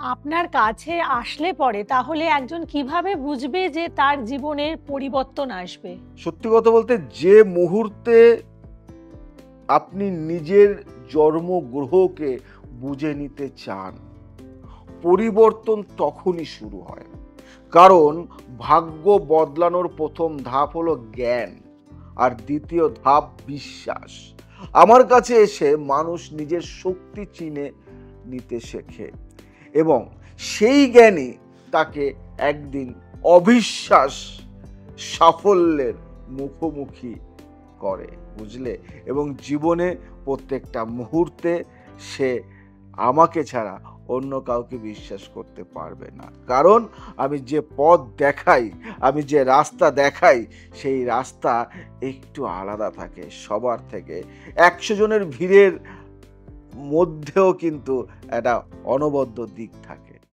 আপনার কাছে আসলে পরে তাহলে একজন কিভাবে বুঝবে যে তার জীবনের পরিবর্তন আসবে? সত্যি কথা বলতে, যে মুহূর্তে আপনি নিজের জন্মগ্রহকে বুঝে নিতে চান, পরিবর্তন তখনই শুরু হয়। কারণ ভাগ্য বদলানোর প্রথম ধাপ হলো জ্ঞান, আর দ্বিতীয় ধাপ বিশ্বাস। আমার কাছে এসে মানুষ নিজের শক্তি চিনে নিতে শেখে, এবং সেই জ্ঞানই তাকে একদিন অবিশ্বাস সাফল্যের মুখোমুখি করে, বুঝলে? এবং জীবনে প্রত্যেকটা মুহূর্তে সে আমাকে ছাড়া অন্য কাউকে বিশ্বাস করতে পারবে না। কারণ আমি যে পথ দেখাই, আমি যে রাস্তা দেখাই, সেই রাস্তা একটু আলাদা থাকে সবার থেকে। ১০০ জনের ভিড়ের মধ্যেও কিন্তু একটা অনবদ্য দিক থাকে।